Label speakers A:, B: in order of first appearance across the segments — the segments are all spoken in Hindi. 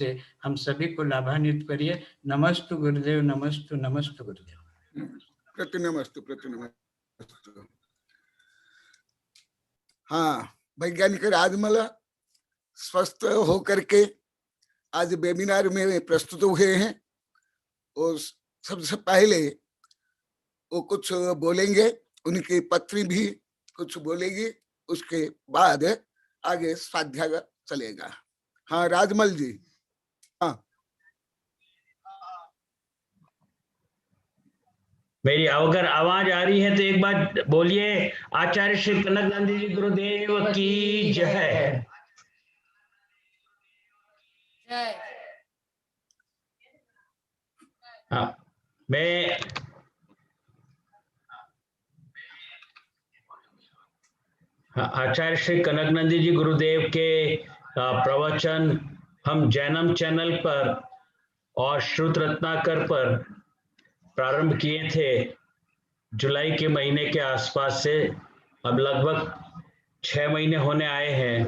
A: से हम सभी को लाभान्वित करिए। नमस्तु गुरुदेव, नमस्तु नमस्तु गुरुदेव।
B: प्रतिनमस्तु प्रतिनमस्तु। हाँ, वैज्ञानिक राजमल स्वस्थ होकर के आज वेबिनार में प्रस्तुत हुए हैं और सबसे पहले वो कुछ बोलेंगे, उनकी पत्नी भी कुछ बोलेगी, उसके बाद आगे स्वाध्याय चलेगा। हाँ राजमल जी। हाँ,
C: मेरी अगर आवाज आ रही है तो एक बार बोलिए। आचार्य श्री कनक नंदी जी गुरुदेव की जय। हाँ, मैं आचार्य श्री कनक नंदी जी गुरुदेव के प्रवचन हम जैनम चैनल पर और श्रुत रत्नाकर पर प्रारंभ किए थे जुलाई के महीने के आसपास से। अब लगभग 6 महीने होने आए हैं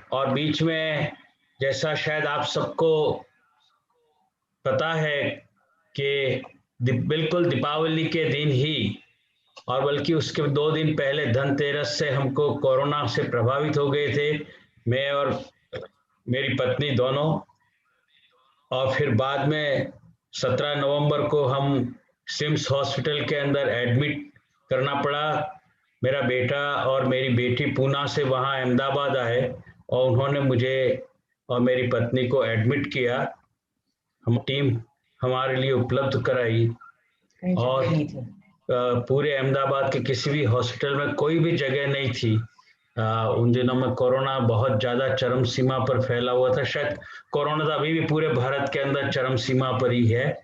C: और बीच में जैसा शायद आप सबको पता है कि बिल्कुल दीपावली के दिन ही और बल्कि उसके 2 दिन पहले धनतेरस से हमको कोरोना से प्रभावित हो गए थे, मैं और मेरी पत्नी दोनों। और फिर बाद में 17 नवंबर को हम सिम्स हॉस्पिटल के अंदर एडमिट करना पड़ा। मेरा बेटा और मेरी बेटी पूना से वहाँ अहमदाबाद आए और उन्होंने मुझे और मेरी पत्नी को एडमिट किया। हम टीम हमारे लिए उपलब्ध कराई और पूरे अहमदाबाद के किसी भी हॉस्पिटल में कोई भी जगह नहीं थी। उन दिनों में कोरोना बहुत ज़्यादा चरम सीमा पर फैला हुआ था। शायद कोरोना तो अभी भी पूरे भारत के अंदर चरम सीमा पर ही है,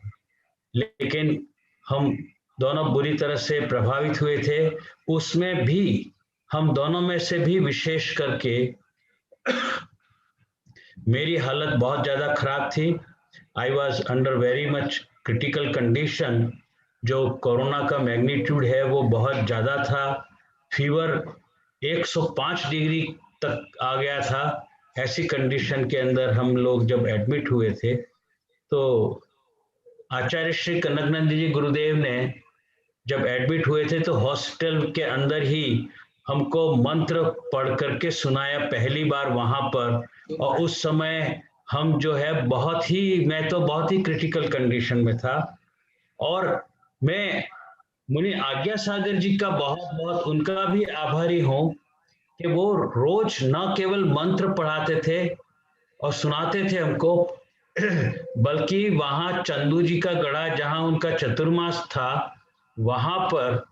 C: लेकिन हम दोनों बुरी तरह से प्रभावित हुए थे। उसमें भी हम दोनों में से भी विशेष करके मेरी हालत बहुत ज़्यादा खराब थी। I was under very much critical condition. जो कोरोना का मैग्नीट्यूड है वो बहुत ज़्यादा था। फीवर 105 डिग्री तक आ गया था। ऐसी कंडीशन के अंदर हम लोग जब एडमिट हुए थे तो आचार्य श्री कनकनंद जी गुरुदेव ने जब एडमिट हुए थे तो हॉस्पिटल के अंदर ही हमको मंत्र पढ़ करके सुनाया पहली बार वहां पर। और उस समय हम जो है मैं तो बहुत ही क्रिटिकल कंडीशन में था और मैं मुनि आज्ञा सागर जी का बहुत बहुत उनका भी आभारी हूँ कि वो रोज न केवल मंत्र पढ़ाते थे और सुनाते थे हमको, बल्कि वहां चंदू जी का गढ़ा जहां उनका चतुर्मास था वहां पर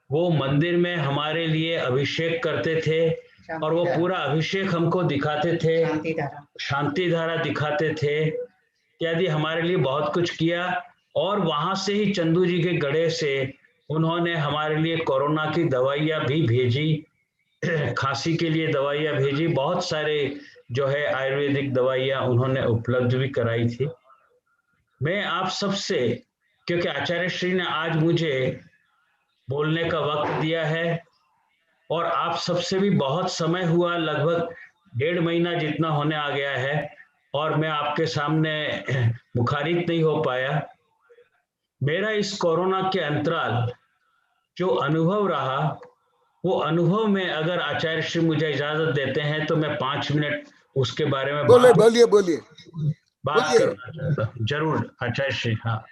C: वो मंदिर में हमारे लिए अभिषेक करते थे और वो पूरा अभिषेक हमको दिखाते थे, शांति धारा दिखाते थे इत्यादि, हमारे लिए बहुत कुछ किया। और वहां से ही चंदू जी के गढ़े से उन्होंने हमारे लिए कोरोना की दवाइयां भी भेजी, खांसी के लिए दवाइयां भेजी, बहुत सारे जो है आयुर्वेदिक दवाइयां उन्होंने उपलब्ध भी कराई थी। मैं आप सबसे, क्योंकि आचार्य श्री ने आज मुझे बोलने का वक्त दिया है और आप सबसे भी बहुत समय हुआ, लगभग 1.5 महीना जितना होने आ गया है और मैं आपके सामने मुखारित नहीं हो पाया। मेरा इस कोरोना के अंतराल जो अनुभव रहा वो अनुभव में अगर आचार्य श्री मुझे इजाजत देते हैं तो मैं 5 मिनट उसके बारे में बात करना चाहता हूँ। जरूर आचार्य श्री। हाँ,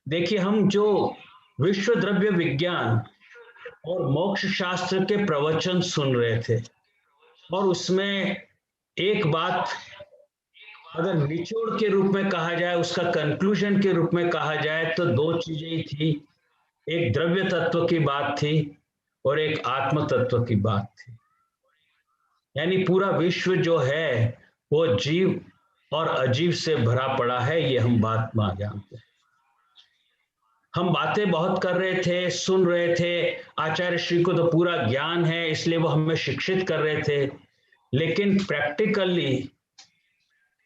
C: देखिए, हम जो विश्व द्रव्य विज्ञान और मोक्ष शास्त्र के प्रवचन सुन रहे थे और उसमें एक बात अगर निचोड़ के रूप में कहा जाए, उसका कंक्लूजन के रूप में कहा जाए तो 2 चीजें ही थी। एक द्रव्य तत्व की बात थी और एक आत्म तत्व की बात थी। यानी पूरा विश्व जो है वो जीव और अजीव से भरा पड़ा है, ये हम बात जानते हैं। हम बातें बहुत कर रहे थे, सुन रहे थे, आचार्य श्री को तो पूरा ज्ञान है इसलिए वो हमें शिक्षित कर रहे थे, लेकिन प्रैक्टिकली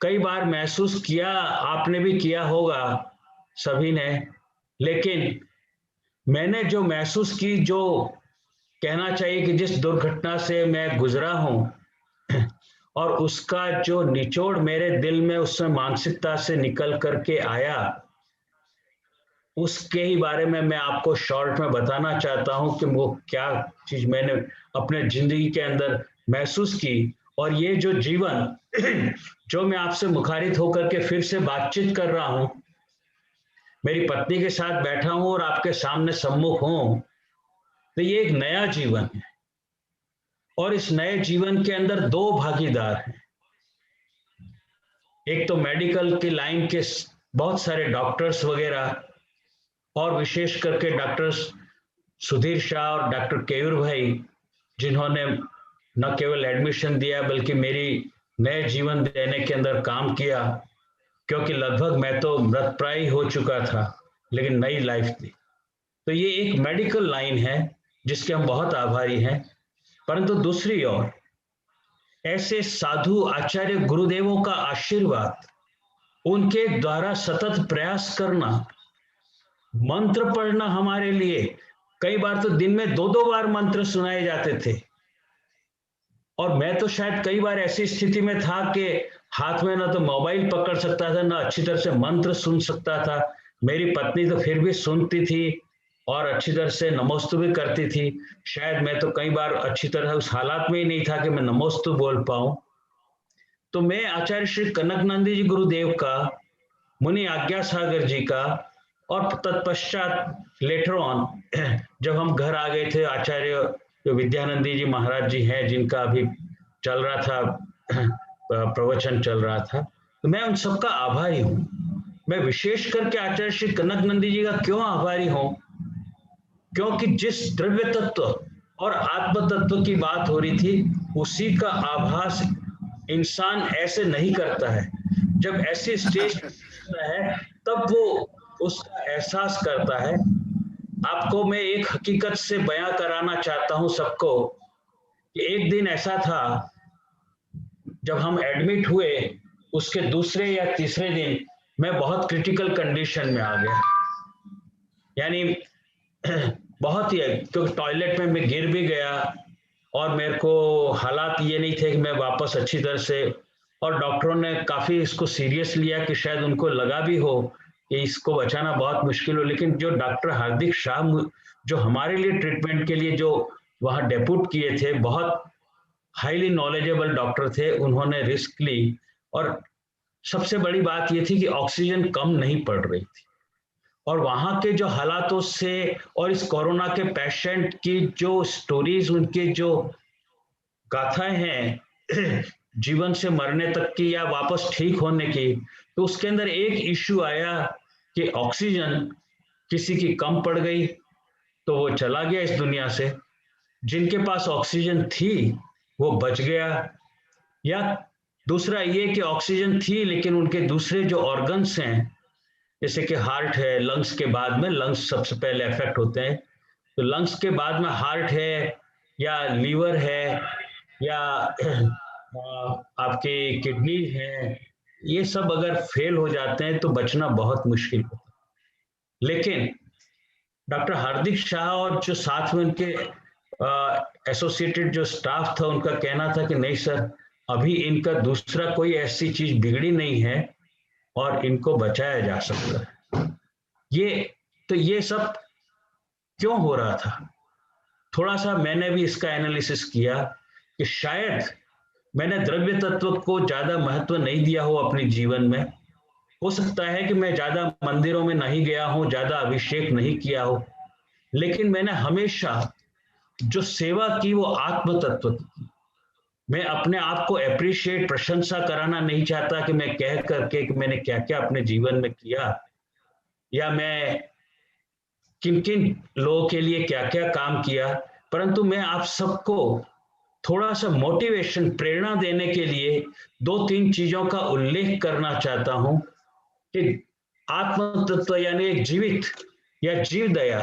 C: कई बार महसूस किया, आपने भी किया होगा सभी ने, लेकिन मैंने जो महसूस की, जो कहना चाहिए कि जिस दुर्घटना से मैं गुजरा हूं और उसका जो निचोड़ मेरे दिल में उस समय मानसिकता से निकल करके आया, उसके ही बारे में मैं आपको शॉर्ट में बताना चाहता हूं कि वो क्या चीज मैंने अपने जिंदगी के अंदर महसूस की। और ये जो जीवन जो मैं आपसे मुखारित होकर के फिर से बातचीत कर रहा हूं, मेरी पत्नी के साथ बैठा हूं और आपके सामने सम्मुख हूं, तो ये एक नया जीवन है। और इस नए जीवन के अंदर दो भागीदार हैं। एक तो मेडिकल की लाइन के बहुत सारे डॉक्टर्स वगैरह, और विशेष करके डॉक्टर सुधीर शाह और डॉक्टर केयूर भाई, जिन्होंने न केवल एडमिशन दिया बल्कि मेरी नए जीवन देने के अंदर काम किया, क्योंकि लगभग मैं तो मृतप्राय हो चुका था, लेकिन नई लाइफ थी। तो ये एक मेडिकल लाइन है जिसके हम बहुत आभारी हैं। परंतु दूसरी ओर ऐसे साधु आचार्य गुरुदेवों का आशीर्वाद, उनके द्वारा सतत प्रयास करना, मंत्र पढ़ना, हमारे लिए कई बार तो दिन में 2-2 बार मंत्र सुनाए जाते थे। और मैं तो शायद कई बार ऐसी स्थिति में था कि हाथ में ना तो मोबाइल पकड़ सकता था, ना अच्छी तरह से मंत्र सुन सकता था। मेरी पत्नी तो फिर भी सुनती थी और अच्छी तरह से नमोस्तु भी करती थी। शायद मैं तो कई बार अच्छी तरह उस हालात में ही नहीं था कि मैं नमोस्तु बोल पाऊं। तो मैं आचार्य श्री कनकनंदी जी गुरुदेव का, मुनि आज्ञा सागर जी का, और तत्पश्चात लेटर ऑन जब हम घर आ गए थे, आचार्य जो विद्यानंदी जी महाराज जी हैं, जिनका अभी चल रहा था प्रवचन चल रहा था, तो मैं उन सबका आभारी हूं। मैं विशेष करके आचार्य श्री कनकनंदी जी का क्यों आभारी हूं? क्योंकि जिस द्रव्य तत्व और आत्म तत्व की बात हो रही थी, उसी का आभास इंसान ऐसे नहीं करता है। जब ऐसी स्टेज है तब वो उसका एहसास करता है। आपको मैं एक हकीकत से बयां कराना चाहता हूं सबको कि एक दिन ऐसा था जब हम एडमिट हुए, उसके दूसरे या तीसरे दिन मैं बहुत क्रिटिकल कंडीशन में आ गया। यानी बहुत ही, क्योंकि टॉयलेट में मैं गिर भी गया और मेरे को हालात ये नहीं थे कि मैं वापस अच्छी तरह से, और डॉक्टरों ने काफी इसको सीरियस लिया कि शायद उनको लगा भी हो कि इसको बचाना बहुत मुश्किल हो। लेकिन जो डॉक्टर हार्दिक शाह जो हमारे लिए ट्रीटमेंट के लिए जो वहां डेप्यूट किए थे, बहुत हाईली नॉलेजेबल डॉक्टर थे, उन्होंने रिस्क ली। और सबसे बड़ी बात ये थी कि ऑक्सीजन कम नहीं पड़ रही थी। और वहां के जो हालातों से और इस कोरोना के पेशेंट की जो स्टोरीज, उनके जो गाथाएं हैं जीवन से मरने तक की या वापस ठीक होने की, तो उसके अंदर एक इश्यू आया कि ऑक्सीजन किसी की कम पड़ गई तो वो चला गया इस दुनिया से, जिनके पास ऑक्सीजन थी वो बच गया। या दूसरा ये कि ऑक्सीजन थी लेकिन उनके दूसरे जो ऑर्गन्स हैं, जैसे कि हार्ट है, लंग्स के बाद में, लंग्स सबसे पहले अफेक्ट होते हैं, तो लंग्स के बाद में हार्ट है या लीवर है या आपके किडनी है, ये सब अगर फेल हो जाते हैं तो बचना बहुत मुश्किल होता है। लेकिन डॉक्टर हार्दिक शाह और जो साथ में उनके एसोसिएटेड जो स्टाफ था, उनका कहना था कि नहीं सर, अभी इनका दूसरा कोई ऐसी चीज बिगड़ी नहीं है और इनको बचाया जा सकता है। ये सब क्यों हो रहा था? थोड़ा सा मैंने भी इसका एनालिसिस किया कि शायद मैंने द्रव्य तत्व को ज्यादा महत्व नहीं दिया हो अपने जीवन में। हो सकता है कि मैं ज्यादा मंदिरों में नहीं गया हूं, ज्यादा अभिषेक नहीं किया हो, लेकिन मैंने हमेशा जो सेवा की वो आत्म तत्व की। मैं अपने आप को एप्रिशिएट, प्रशंसा कराना नहीं चाहता कि मैं कह करके कि मैंने क्या क्या अपने जीवन में किया या मैं किन किन लोगों के लिए क्या क्या काम किया, परंतु मैं आप सबको थोड़ा सा मोटिवेशन, प्रेरणा देने के लिए 2-3 चीजों का उल्लेख करना चाहता हूं कि आत्म तत्व यानी एक जीवित या जीव दया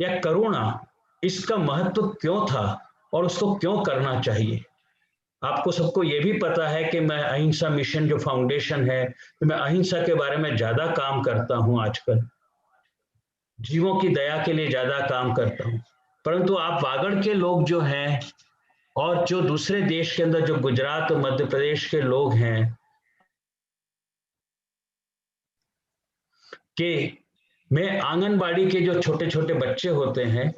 C: या करुणा, इसका महत्व क्यों था और उसको क्यों करना चाहिए। आपको सबको ये भी पता है कि मैं अहिंसा मिशन जो फाउंडेशन है, तो मैं अहिंसा के बारे में ज्यादा काम करता हूं आजकल, जीवों की दया के लिए ज्यादा काम करता हूं। परंतु आप वागड़ के लोग जो हैं, और जो दूसरे देश के अंदर जो गुजरात और मध्य प्रदेश के लोग हैं कि मैं आंगनबाड़ी के जो छोटे छोटे बच्चे होते हैं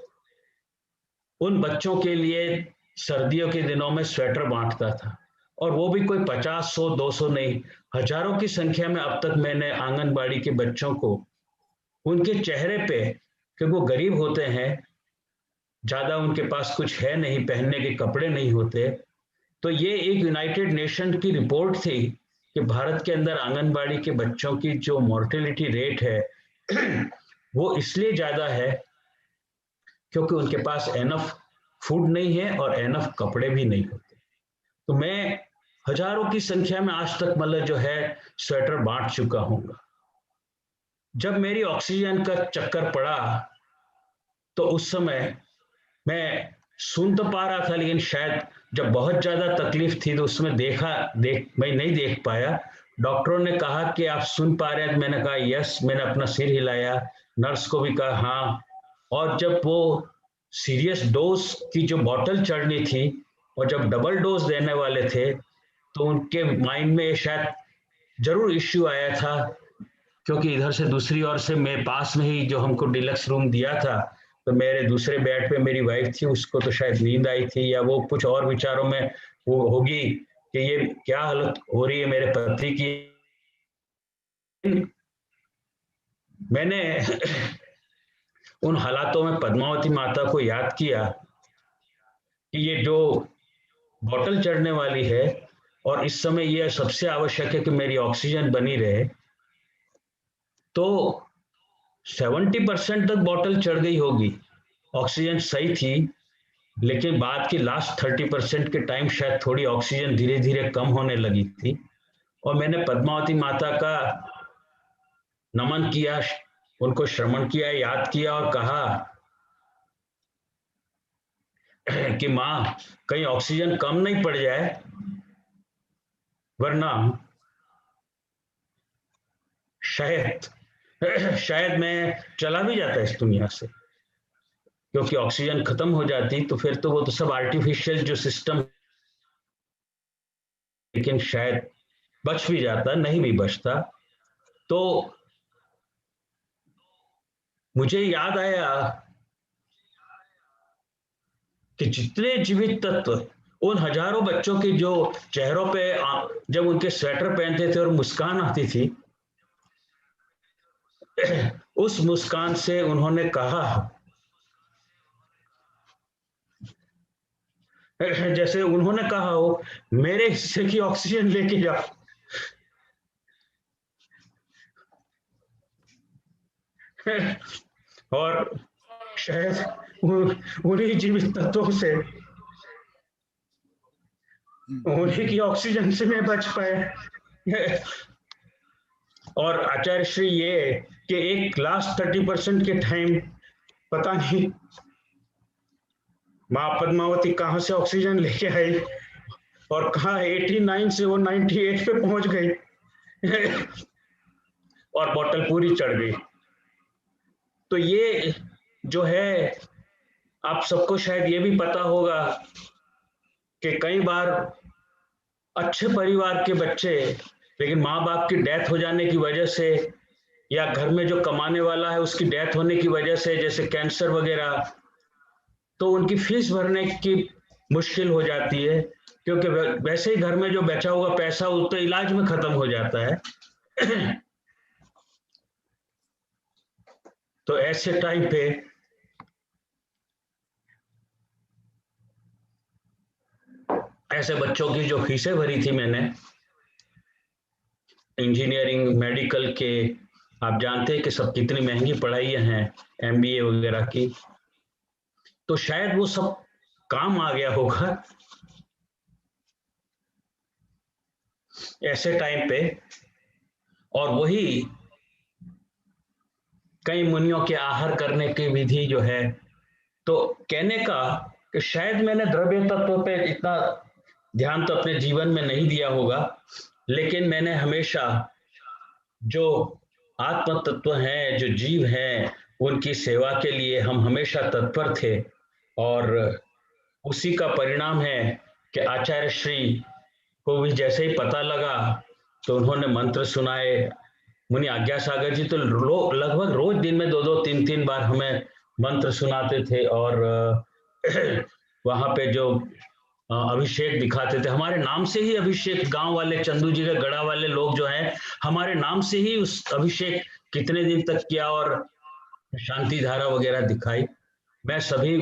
C: उन बच्चों के लिए सर्दियों के दिनों में स्वेटर बांटता था, और वो भी कोई 50, 100, 200 नहीं, हजारों की संख्या में अब तक मैंने आंगनबाड़ी के बच्चों को उनके चेहरे पे, कि वो गरीब होते हैं, ज्यादा उनके पास कुछ है नहीं, पहनने के कपड़े नहीं होते, तो ये एक यूनाइटेड नेशन की रिपोर्ट थी कि भारत के अंदर आंगनबाड़ी के बच्चों की जो मोर्टेलिटी रेट है वो इसलिए ज्यादा है क्योंकि उनके पास एनफ फूड नहीं है और एनफ कपड़े भी नहीं होते। तो मैं हजारों की संख्या में आज तक मतलब जो है स्वेटर बांट चुका हूंगा। जब मेरी ऑक्सीजन का चक्कर पड़ा तो उस समय मैं सुन तो पा रहा था, लेकिन शायद जब बहुत ज्यादा तकलीफ थी तो उसमें मैं नहीं देख पाया। डॉक्टरों ने कहा कि आप सुन पा रहे हैं, मैंने कहा यस, मैंने अपना सिर हिलाया, नर्स को भी कहा हाँ। और जब वो सीरियस डोज की जो बॉटल चढ़नी थी और जब डबल डोज देने वाले थे तो उनके माइंड में शायद जरूर इश्यू आया था, क्योंकि इधर से दूसरी ओर से मेरे पास में ही जो हमको डिलक्स रूम दिया था, तो मेरे दूसरे बेड पे मेरी वाइफ थी, उसको तो शायद नींद आई थी या वो कुछ और विचारों में वो होगी कि ये क्या हालत हो रही है मेरे पति की। मैंने उन हालातों में पद्मावती माता को याद किया कि ये जो बॉटल चढ़ने वाली है और इस समय ये सबसे आवश्यक है कि मेरी ऑक्सीजन बनी रहे, तो 70% तक बॉटल चढ़ गई होगी, ऑक्सीजन सही थी, लेकिन बाद की लास्ट 30% के टाइम शायद थोड़ी ऑक्सीजन धीरे धीरे कम होने लगी थी। और मैंने पद्मावती माता का नमन किया, उनको श्रवण किया, याद किया और कहा कि माँ कहीं ऑक्सीजन कम नहीं पड़ जाए, वरना शायद मैं चला भी जाता इस दुनिया से, क्योंकि ऑक्सीजन खत्म हो जाती तो फिर तो वो तो सब आर्टिफिशियल जो सिस्टम, लेकिन शायद बच भी जाता, नहीं भी बचता। तो मुझे याद आया कि जितने जीवित तत्व उन हजारों बच्चों के जो चेहरों पे जब उनके स्वेटर पहनते थे और मुस्कान आती थी, उस मुस्कान से उन्होंने कहा, जैसे उन्होंने कहा हो मेरे हिस्से की ऑक्सीजन लेके जाओ। और शायद उन्हीं जीवित तत्वों से, उन्हीं की ऑक्सीजन से मैं बच पाया। और आचार्य श्री ये कि एक लास्ट 30% के टाइम पता नहीं माँ पद्मावती कहाँ से ऑक्सीजन लेके आई और कहाँ 89 से वो 98 पे पहुंच गई और बोतल पूरी चढ़ गई। तो ये जो है, आप सबको शायद ये भी पता होगा कि कई बार अच्छे परिवार के बच्चे, लेकिन माँ बाप की डेथ हो जाने की वजह से या घर में जो कमाने वाला है उसकी डेथ होने की वजह से, जैसे कैंसर वगैरह, तो उनकी फीस भरने की मुश्किल हो जाती है, क्योंकि वैसे ही घर में जो बचा हुआ पैसा वो तो इलाज में खत्म हो जाता है। तो ऐसे टाइम पे ऐसे बच्चों की जो फीसें भरी थी मैंने, इंजीनियरिंग मेडिकल के, आप जानते हैं कि सब कितनी महंगी पढ़ाइयाँ हैं, MBA वगैरह की, तो शायद वो सब काम आ गया होगा ऐसे टाइम पे। और वही कई मुनियों के आहार करने की विधि जो है, तो कहने का कि शायद मैंने द्रव्य तत्व पे इतना ध्यान तो अपने जीवन में नहीं दिया होगा, लेकिन मैंने हमेशा जो आत्म तत्व हैं, जो जीव हैं, उनकी सेवा के लिए हम हमेशा तत्पर थे। और उसी का परिणाम है कि आचार्य श्री को भी जैसे ही पता लगा तो उन्होंने मंत्र सुनाए। मुनि आज्ञा सागर जी तो लगभग रोज दिन में 2-2 3-3 बार हमें मंत्र सुनाते थे और वहां पे जो अभिषेक दिखाते थे, हमारे नाम से ही अभिषेक, गांव वाले चंदू जी के गढ़ा वाले लोग जो हैं हमारे नाम से ही उस अभिषेक कितने दिन तक किया और शांति धारा वगैरह दिखाई। मैं सभी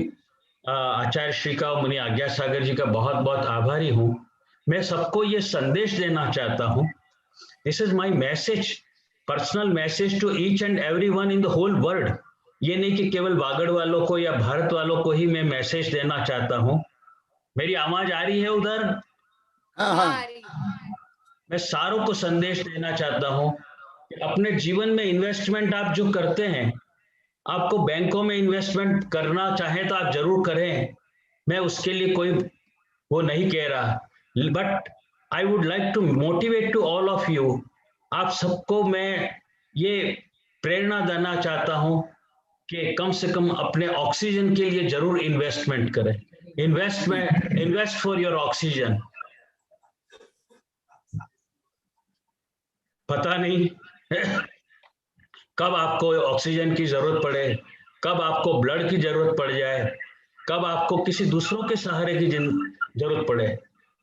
C: आचार्य श्री का, मुनि आज्ञा सागर जी का बहुत बहुत आभारी हूँ। मैं सबको ये संदेश देना चाहता हूँ, this is my message, personal message to each and every one in the whole world. ये नहीं कि केवल वागड़ वालों को या भारत वालों को ही मैं मैसेज देना चाहता हूँ। मेरी आवाज आ रही है उधर?
B: हाँ हाँ।
C: मैं सारों को संदेश देना चाहता हूँ कि अपने जीवन में इन्वेस्टमेंट आप जो करते हैं, आपको बैंकों में इन्वेस्टमेंट करना चाहे तो आप जरूर करें, मैं उसके लिए कोई वो नहीं कह रहा, but I would like to motivate to all of you, आप सबको मैं ये प्रेरणा देना चाहता हूं कि कम से कम अपने ऑक्सीजन के लिए जरूर इन्वेस्टमेंट करें। Invest for your oxygen. पता नहीं कब आपको ऑक्सीजन की जरूरत पड़े, कब आपको ब्लड की जरूरत पड़ जाए, कब आपको किसी दूसरों के सहारे की जरूरत पड़े।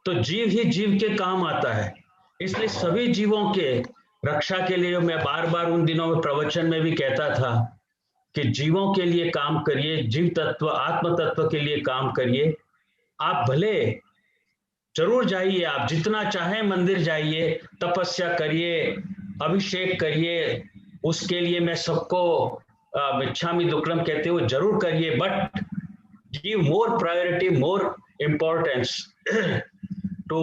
C: तो जीव ही जीव के काम आता है, इसलिए सभी जीवों के रक्षा के लिए मैं बार बार उन दिनों में प्रवचन में भी कहता था कि जीवों के लिए काम करिए, जीव तत्व आत्म तत्व के लिए काम करिए। आप भले जरूर जाइए, आप जितना चाहें मंदिर जाइए, तपस्या करिए, अभिषेक करिए, उसके लिए मैं सबको मिच्छामि दुक्कडम कहते हुए जरूर करिए, but give more priority, more importance to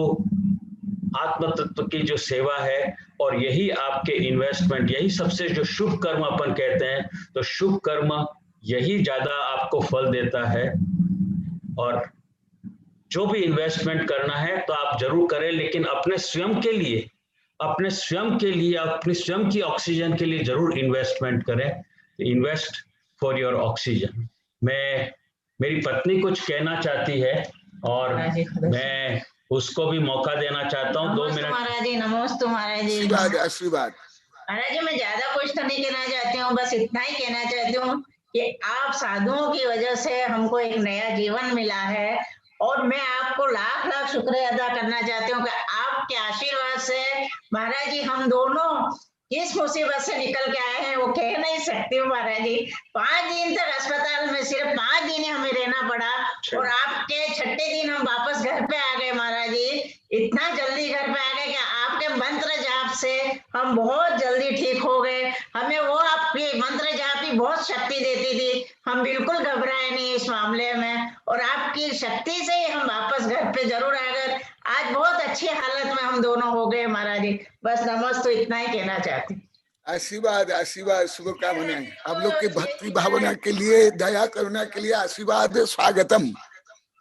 C: आत्म तत्व की जो सेवा है। और यही आपके इन्वेस्टमेंट, यही सबसे जो शुभ कर्म अपन कहते हैं, तो शुभ कर्म यही ज्यादा आपको फल देता है। और जो भी इन्वेस्टमेंट करना है तो आप जरूर करें, लेकिन अपने स्वयं के लिए, अपने स्वयं के लिए, अपनी स्वयं की ऑक्सीजन के लिए जरूर इन्वेस्टमेंट करें। Invest for your oxygen. मेरी पत्नी कुछ कहना चाहती है और मैं उसको भी मौका देना चाहता हूँ। 2 मिनट।
D: महाराज जी, नमस्ते महाराज जी।
B: आशीर्वाद आशीर्वाद।
D: महाराज जी, मैं ज्यादा कुछ तो नहीं कहना चाहती हूँ, बस इतना ही कहना चाहती हूँ कि आप साधुओं की वजह से हमको एक नया जीवन मिला है और मैं आपको लाख लाख शुक्रिया अदा करना चाहती हूँ कि आपके आशीर्वाद से महाराज जी हम दोनों किस मुसीबत से निकल के आए हैं वो कह नहीं सकती हूँ महाराज जी। 5 दिन तक अस्पताल में, सिर्फ 5 दिन ही हमें रहना पड़ा और आपके 6ठे दिन हम वापस घर पे आ गए महाराज जी। इतना जल्दी घर पे आ गए कि आपके मंत्र जाप से हम बहुत जल्दी ठीक हो गए। हमें वो आपकी मंत्र जाप ही बहुत शक्ति देती थी, हम बिल्कुल घबराए नहीं इस मामले में और आपकी शक्ति से ही हम वापस घर पे जरूर आ गए। आज बहुत अच्छी हालत में हम दोनों हो गए महाराज जी। बस नमस्ते, इतना ही कहना चाहती हूँ।
B: आशीर्वाद आशीर्वाद, शुभकामनाएं। आप लोग की भक्ति भावना के लिए, दया करुणा के लिए आशीर्वाद, स्वागतम।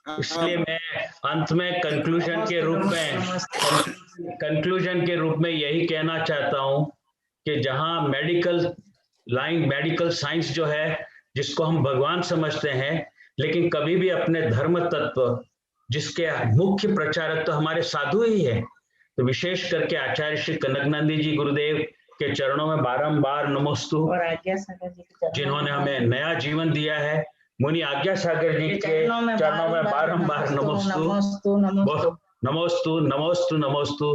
C: इसलिए मैं अंत में कंक्लूजन के रूप में यही कहना चाहता हूं कि जहां मेडिकल लाइन, मेडिकल साइंस जो है जिसको हम भगवान समझते हैं, लेकिन कभी भी अपने धर्म तत्व जिसके मुख्य प्रचारक तो हमारे साधु ही है, तो विशेष करके आचार्य श्री कनकनंदी जी गुरुदेव के चरणों में बारंबार नमोस्तु, जिन्होंने हमें नया जीवन दिया है। मुनि आज्ञा सागर जी के चरणों में बारंबार नमोस्तु नमोस्तु नमोस्तु नमोस्तु।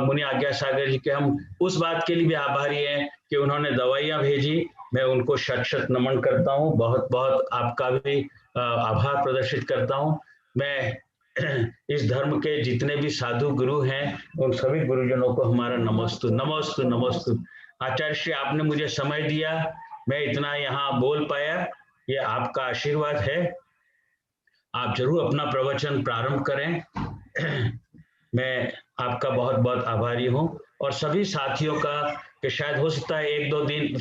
C: मुनि आज्ञा सागर जी के हम उस बात के लिए भी आभारी हैं कि उन्होंने दवाइयां भेजी, मैं उनको शत शत नमन करता हूँ। बहुत बहुत आपका भी आभार प्रदर्शित करता हूँ। मैं इस धर्म के जितने भी साधु गुरु हैं उन सभी गुरुजनों को हमारा नमोस्तु नमोस्तु नमोस्तु। आचार्य श्री, आपने मुझे समय दिया, मैं इतना यहाँ बोल पाया, ये आपका आशीर्वाद है। आप जरूर अपना प्रवचन प्रारंभ करें। मैं आपका बहुत बहुत आभारी हूँ और सभी साथियों का कि शायद हो सकता है 1-2 दिन